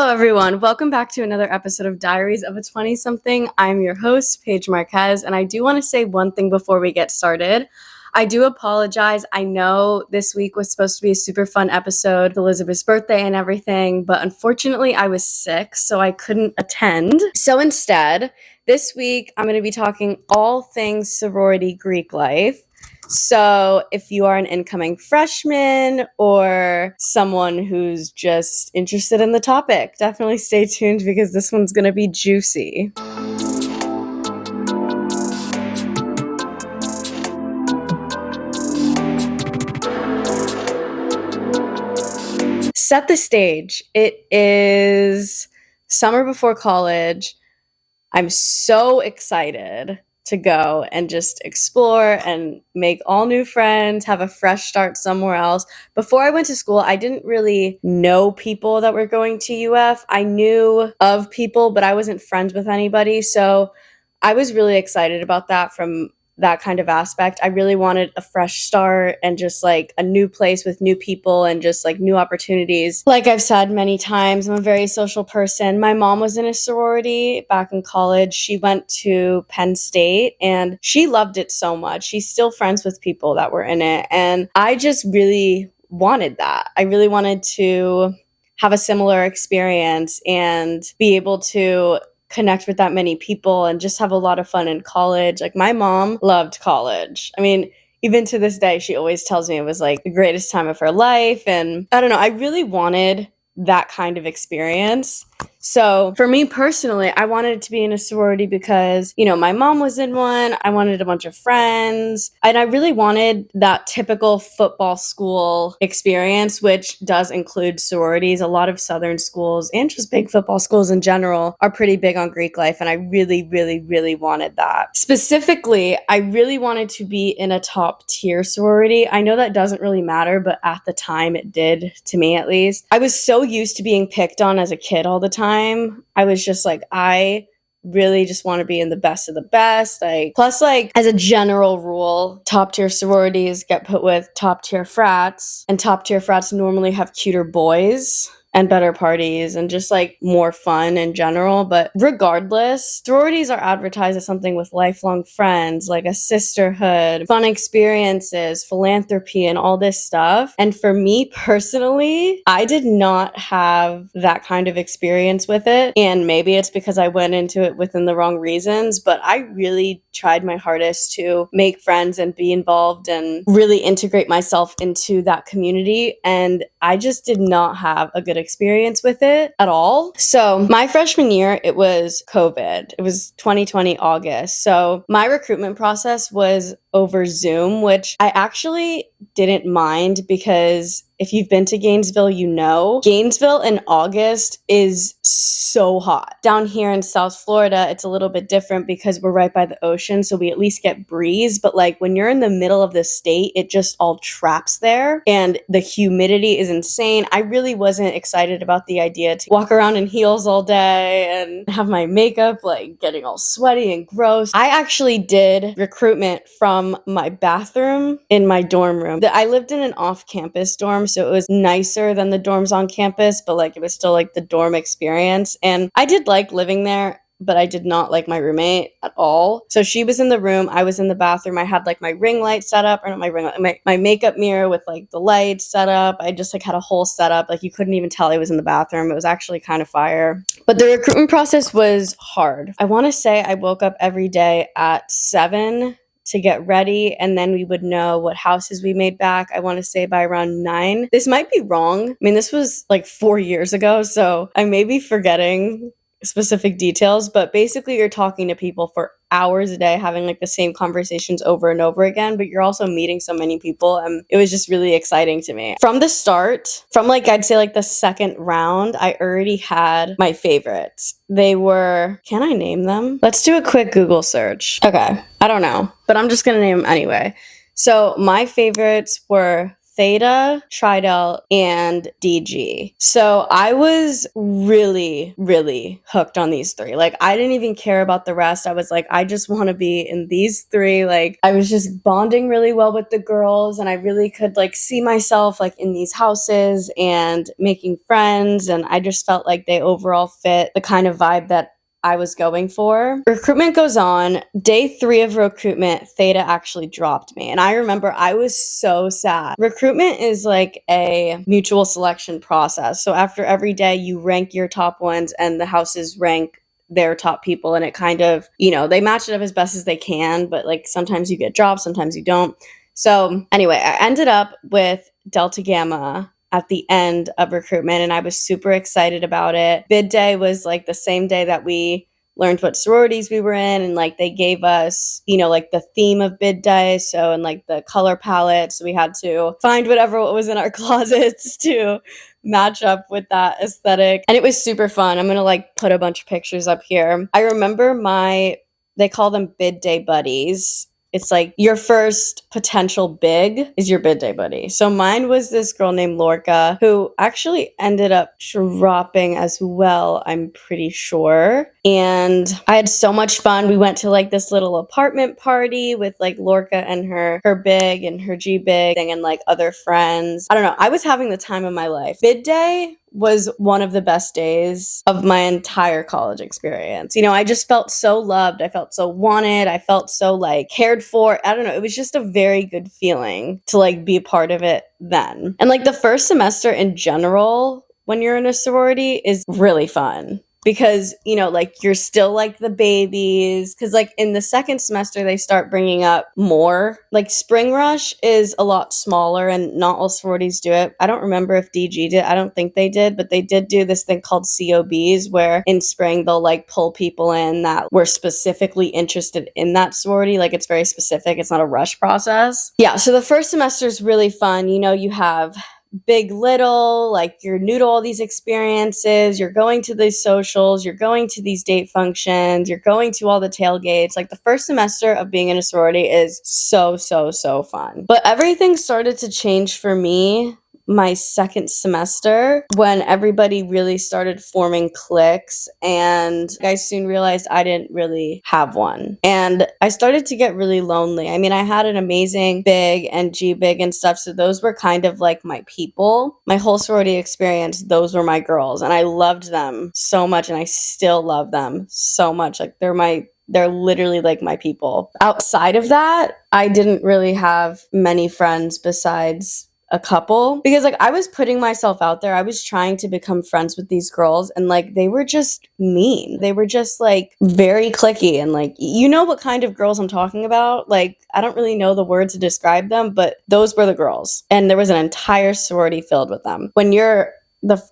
Hello, everyone. Welcome back to another episode of Diaries of a 20-something. I'm your host, Paige Marquez, and I do want to say one thing before we get started. I do apologize. I know this week was supposed to be a super fun episode, Elizabeth's birthday and everything, but unfortunately I was sick, so I couldn't attend. So instead, this week I'm going to be talking all things sorority Greek life. So if you are an incoming freshman or someone who's just interested in the topic, definitely stay tuned because this one's going to be juicy. Set the stage. It is summer before college. I'm so excited to go and just explore and make all new friends, have a fresh start somewhere else. Before I went to school, I didn't really know people that were going to UF. I knew of people, but I wasn't friends with anybody. So I was really excited about that from that kind of aspect. I really wanted a fresh start and just like a new place with new people and just like new opportunities. Like I've said many times, I'm a very social person. My mom was in a sorority back in college. She went to Penn State and she loved it so much. She's still friends with people that were in it. And I just really wanted that. I really wanted to have a similar experience and be able to connect with that many people and just have a lot of fun in college. Like my mom loved college. I mean, even to this day, she always tells me it was like the greatest time of her life. And I don't know, I really wanted that kind of experience. So for me personally, I wanted to be in a sorority because, you know, my mom was in one. I wanted a bunch of friends. And I really wanted that typical football school experience, which does include sororities. A lot of Southern schools and just big football schools in general are pretty big on Greek life. And I really, really, really wanted that. Specifically, I really wanted to be in a top tier sorority. I know that doesn't really matter, but at the time it did, to me at least. I was so used to being picked on as a kid all the time. I was just like, I really just want to be in the best of the best. Plus, like, as a general rule, top tier sororities get put with top tier frats, and top tier frats normally have cuter boys and better parties and just like more fun in general. But regardless, sororities are advertised as something with lifelong friends, like a sisterhood, fun experiences, philanthropy, and all this stuff. And for me personally, I did not have that kind of experience with it. And maybe it's because I went into it within the wrong reasons, but I really tried my hardest to make friends and be involved and really integrate myself into that community. And I just did not have a good experience with it at all. So my freshman year, it was COVID. It was 2020 August. So my recruitment process was over Zoom, which I actually didn't mind because if you've been to Gainesville, you know Gainesville in August is so hot. Down here in South Florida, it's a little bit different because we're right by the ocean, so we at least get breeze. But like when you're in the middle of the state, it just all traps there and the humidity is insane. I really wasn't excited about the idea to walk around in heels all day and have my makeup like getting all sweaty and gross. I actually did recruitment from my bathroom in my dorm room. I lived in an off-campus dorm, so it was nicer than the dorms on campus, but like it was still like the dorm experience. And I did like living there, but I did not like my roommate at all. So she was in the room, I was in the bathroom. I had like my ring light set up, or not my ring light, my makeup mirror with like the lights set up. I just like had a whole setup. Like you couldn't even tell I was in the bathroom. It was actually kind of fire. But the recruitment process was hard. I want to say I woke up every day at 7 to get ready, and then we would know what houses we made back. I want to say by around 9. This might be wrong. I mean, this was like 4 years ago, so I may be forgetting specific details, but basically you're talking to people for hours a day, having like the same conversations over and over again, but you're also meeting so many people, and it was just really exciting to me. From the start, from like I'd say like the second round, I already had my favorites. They were, can I name them? Let's do a quick Google search. Okay, I don't know, but I'm just gonna name them anyway. So my favorites were Theta, Tridel, and DG. So I was really, really hooked on these three. Like, I didn't even care about the rest. I was like, I just want to be in these three. Like, I was just bonding really well with the girls, and I really could like see myself like in these houses and making friends. And I just felt like they overall fit the kind of vibe that I was going for. Recruitment goes on. Day 3 of recruitment, Theta actually dropped me. And I remember I was so sad. Recruitment is like a mutual selection process. So after every day, you rank your top ones and the houses rank their top people. And it kind of, they match it up as best as they can. But like sometimes you get dropped, sometimes you don't. So anyway, I ended up with Delta Gamma at the end of recruitment, and I was super excited about it. Bid day was like the same day that we learned what sororities we were in, and like they gave us, like the theme of bid day, so and like the color palette, so we had to find whatever was in our closets to match up with that aesthetic, and it was super fun. I'm gonna like put a bunch of pictures up here. I remember they call them bid day buddies. It's like your first potential big is your bid day buddy. So mine was this girl named Lorca, who actually ended up dropping as well, I'm pretty sure. And I had so much fun. We went to like this little apartment party with like Lorca and her big and her G big thing and like other friends. I don't know. I was having the time of my life. Bid day was one of the best days of my entire college experience. I just felt so loved. I felt so wanted. I felt so like cared for. I don't know. It was just a very good feeling to like be a part of it then. And like the first semester in general, when you're in a sorority, is really fun. Because, like you're still like the babies. Because like in the second semester, they start bringing up more. Like Spring Rush is a lot smaller and not all sororities do it. I don't remember if DG did. I don't think they did. But they did do this thing called COBs where in spring they'll like pull people in that were specifically interested in that sorority. Like it's very specific. It's not a rush process. Yeah. So the first semester is really fun. You have big little, like you're new to all these experiences, you're going to these socials, you're going to these date functions, you're going to all the tailgates. Like the first semester of being in a sorority is so fun. But everything started to change for me my second semester when everybody really started forming cliques, and I soon realized I didn't really have one. And I started to get really lonely. I mean, I had an amazing big and G big and stuff, so those were kind of like my people. My whole sorority experience, those were my girls, and I loved them so much, and I still love them so much. Like they're literally like my people. Outside of that, I didn't really have many friends besides a couple, because like I was putting myself out there. I was trying to become friends with these girls, and like they were just mean. They were just like very cliquey, and like what kind of girls I'm talking about. Like I don't really know the words to describe them, but those were the girls, and there was an entire sorority filled with them. When you're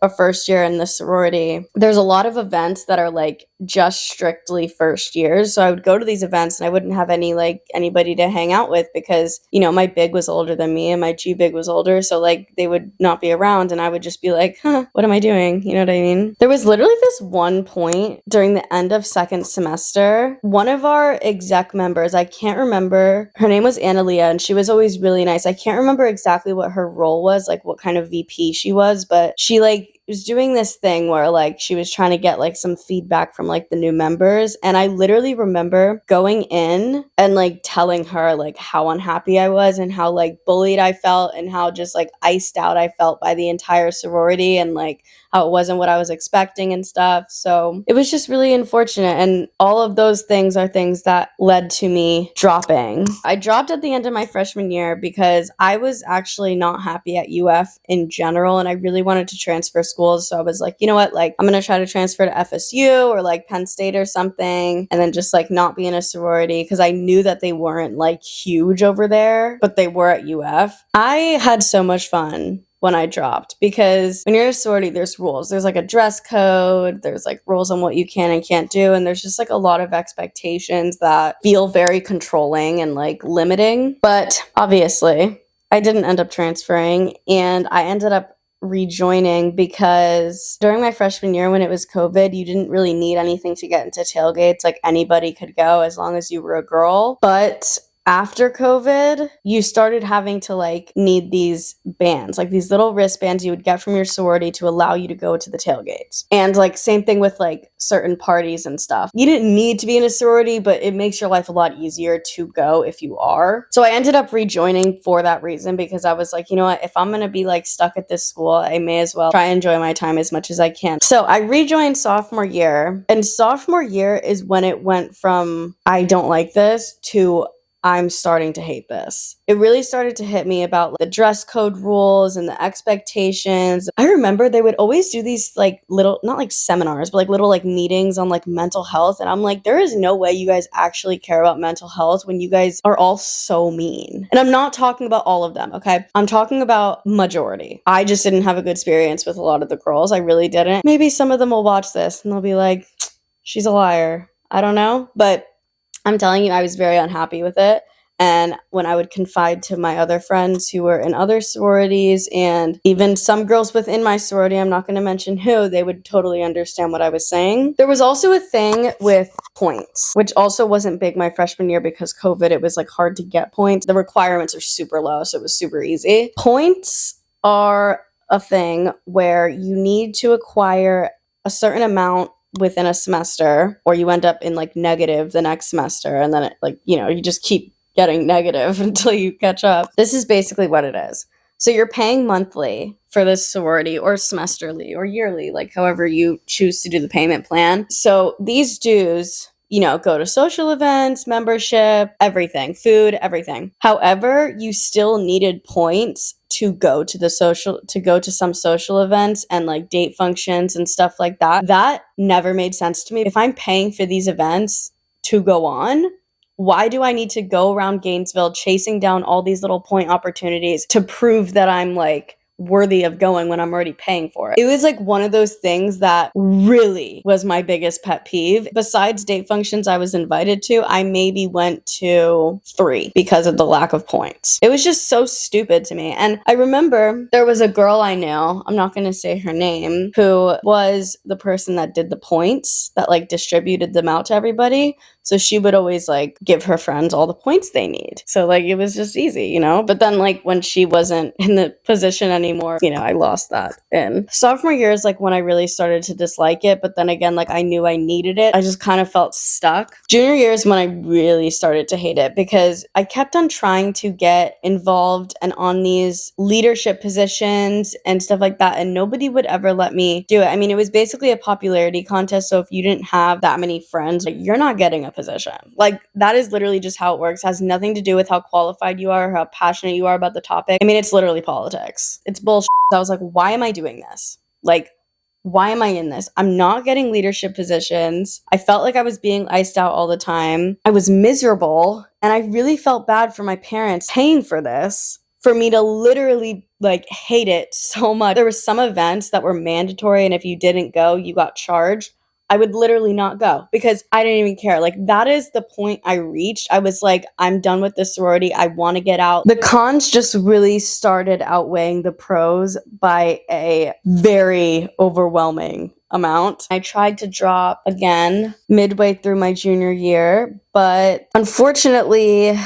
a first year in the sorority, there's a lot of events that are like just strictly first years. So I would go to these events and I wouldn't have anybody to hang out with because, my big was older than me and my G big was older. So like they would not be around and I would just be like, what am I doing? You know what I mean? There was literally this one point during the end of second semester, one of our exec members, I can't remember, her name was Analia, and she was always really nice. I can't remember exactly what her role was, like what kind of VP she was, but she like was doing this thing where like she was trying to get like some feedback from like the new members, and I literally remember going in and like telling her like how unhappy I was and how like bullied I felt and how just like iced out I felt by the entire sorority and like how it wasn't what I was expecting and stuff. So it was just really unfortunate, and all of those things are things that led to me dropping. I dropped at the end of my freshman year because I was actually not happy at UF in general, and I really wanted to transfer schools. So I was like, you know what, like I'm gonna try to transfer to FSU or like Penn State or something, and then just like not be in a sorority, because I knew that they weren't like huge over there, but they were at UF. I had so much fun when I dropped, because when you're in a sorority, there's rules. There's like a dress code, there's like rules on what you can and can't do, and there's just like a lot of expectations that feel very controlling and like limiting. But obviously I didn't end up transferring, and I ended up rejoining because during my freshman year when it was COVID, you didn't really need anything to get into tailgates. Like anybody could go as long as you were a girl. But after COVID, you started having to like need these bands, like these little wristbands you would get from your sorority to allow you to go to the tailgates. And like same thing with like certain parties and stuff. You didn't need to be in a sorority, but it makes your life a lot easier to go if you are. So I ended up rejoining for that reason, because I was like, you know what, if I'm gonna be like stuck at this school, I may as well try and enjoy my time as much as I can. So I rejoined sophomore year, and sophomore year is when it went from I don't like this to I'm starting to hate this. It really started to hit me about like, the dress code rules and the expectations. I remember they would always do these like little, not like seminars, but like little like meetings on like mental health. And I'm like, there is no way you guys actually care about mental health when you guys are all so mean. And I'm not talking about all of them, okay? I'm talking about majority. I just didn't have a good experience with a lot of the girls. I really didn't. Maybe some of them will watch this and they'll be like, she's a liar. I don't know. But I'm telling you, I was very unhappy with it. And when I would confide to my other friends who were in other sororities, and even some girls within my sorority, I'm not going to mention who, they would totally understand what I was saying. There was also a thing with points, which also wasn't big my freshman year because COVID, it was like hard to get points. The requirements are super low, so it was super easy. Points are a thing where you need to acquire a certain amount within a semester, or you end up in like negative the next semester, and then it like, you know, you just keep getting negative until you catch up. This is basically what it is. So you're paying monthly for this sorority, or semesterly or yearly, like however you choose to do the payment plan. So these dues, you know, go to social events, membership, everything, food, everything. However, you still needed points to go to some social events and like date functions and stuff like that. That never made sense to me. If I'm paying for these events to go on, why do I need to go around Gainesville chasing down all these little point opportunities to prove that I'm like worthy of going when I'm already paying for it? It was like one of those things that really was my biggest pet peeve. Besides date functions I was invited to, I maybe went to 3 because of the lack of points. It was just so stupid to me. And I remember there was a girl I knew, I'm not going to say her name, who was the person that did the points, that like distributed them out to everybody. So she would always like give her friends all the points they need. So like it was just easy, you know? But then like when she wasn't in the position anymore, you know, I lost that. And sophomore year is like when I really started to dislike it. But then again, like I knew I needed it. I just kind of felt stuck. Junior year is when I really started to hate it, because I kept on trying to get involved and on these leadership positions and stuff like that. And nobody would ever let me do it. I mean, it was basically a popularity contest. So if you didn't have that many friends, like, you're not getting a position. Like that is literally just how it works. It has nothing to do with how qualified you are or how passionate you are about the topic. I mean, it's literally politics. It's bullshit. I was like, why am I doing this? Like, why am I in this? I'm not getting leadership positions. I felt like I was being iced out all the time. I was miserable. And I really felt bad for my parents paying for this, for me to literally like hate it so much. There were some events that were mandatory, and if you didn't go, you got charged. I would literally not go because I didn't even care. Like that is the point I reached. I was like, I'm done with this sorority. I want to get out. The cons just really started outweighing the pros by a very overwhelming amount. I tried to drop again midway through my junior year, but unfortunately,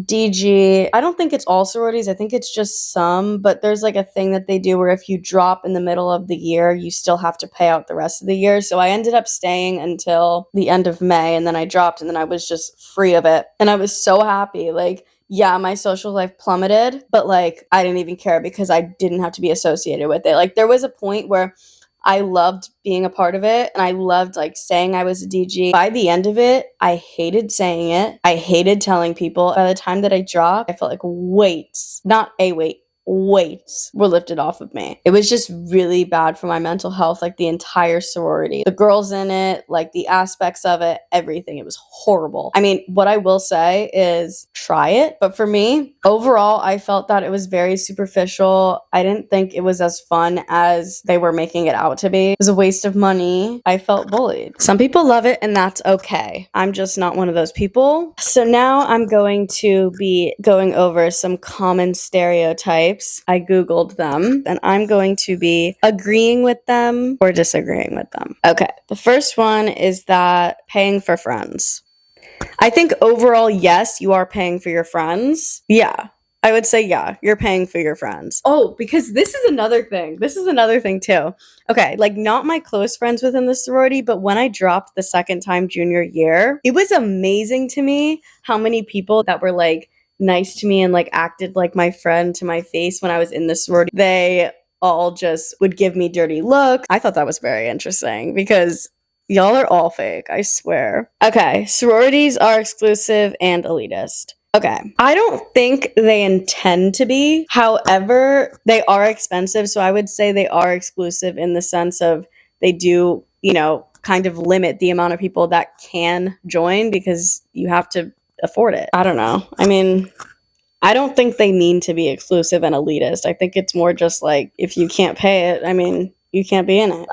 DG, I don't think it's all sororities. I think it's just some, but there's like a thing that they do where if you drop in the middle of the year, you still have to pay out the rest of the year. So I ended up staying until the end of May, and then I dropped, and then I was just free of it. And I was so happy. Like, yeah, my social life plummeted, but like I didn't even care because I didn't have to be associated with it. Like there was a point where I loved being a part of it, and I loved like saying I was a DG. By the end of it, I hated saying it. I hated telling people. By the time that I dropped, I felt like weights were lifted off of me. It was just really bad for my mental health, like the entire sorority. The girls in it, like the aspects of it, everything. It was horrible. I mean, what I will say is try it. But for me, overall, I felt that it was very superficial. I didn't think it was as fun as they were making it out to be. It was a waste of money. I felt bullied. Some people love it, and that's okay. I'm just not one of those people. So now I'm going to be going over some common stereotypes. I Googled them, and I'm going to be agreeing with them or disagreeing with them. Okay, the first one is that paying for friends. I think overall, yes, you are paying for your friends. Yeah. I would say, yeah, you're paying for your friends. Oh, because this is another thing. This is another thing too. Okay, like not my close friends within the sorority, but when I dropped the second time junior year, it was amazing to me how many people that were like nice to me and like acted like my friend to my face when I was in the sorority. They all just would give me dirty looks. I thought that was very interesting because y'all are all fake, I swear. Okay, sororities are exclusive and elitist. Okay, I don't think they intend to be. However, they are expensive, so I would say they are exclusive in the sense of they do, kind of limit the amount of people that can join because you have to afford it. I don't know. I mean, I don't think they mean to be exclusive and elitist. I think it's more just like if you can't pay it, I mean, you can't be in it.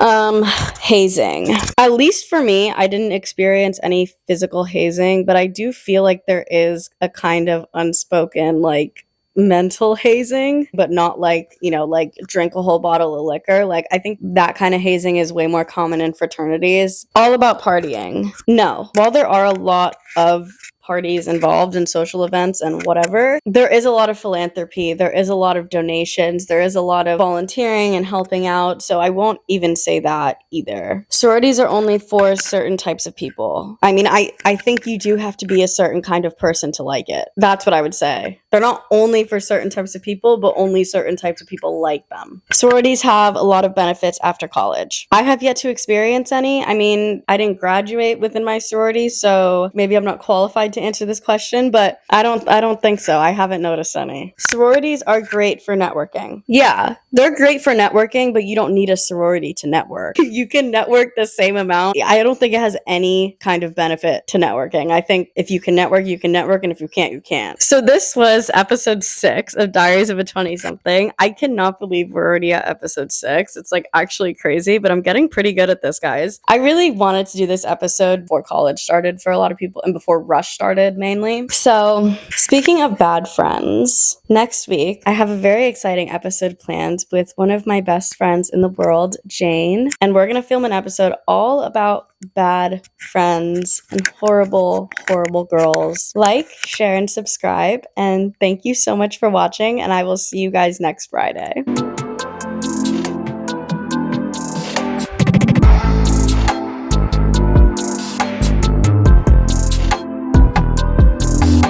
Hazing. At least for me, I didn't experience any physical hazing, but I do feel like there is a kind of unspoken like mental hazing, but not like, like drink a whole bottle of liquor. Like I think that kind of hazing is way more common in fraternities. All about partying. No. While there are a lot of parties involved in social events and whatever, there is a lot of philanthropy, there is a lot of donations, there is a lot of volunteering and helping out, so I won't even say that either. Sororities are only for certain types of people. I mean, I think you do have to be a certain kind of person to like it. That's what I would say. They're not only for certain types of people, but only certain types of people like them. Sororities have a lot of benefits after college. I have yet to experience any. I mean, I didn't graduate within my sorority, so maybe I'm not qualified to answer this question, but I don't think so. I haven't noticed any. Sororities are great for networking. Yeah, they're great for networking, but you don't need a sorority to network. You can network the same amount. I don't think it has any kind of benefit to networking. I think if you can network, you can network, and if you can't, you can't. So this was episode 6 of Diaries of a 20-something. I cannot believe we're already at episode 6. It's like actually crazy, but I'm getting pretty good at this, guys. I really wanted to do this episode before college started for a lot of people and before Rush started mainly. So speaking of bad friends, next week I have a very exciting episode planned with one of my best friends in the world, Jane, and we're gonna film an episode all about bad friends and horrible, horrible girls. Like, share, and subscribe, and thank you so much for watching, and I will see you guys next Friday.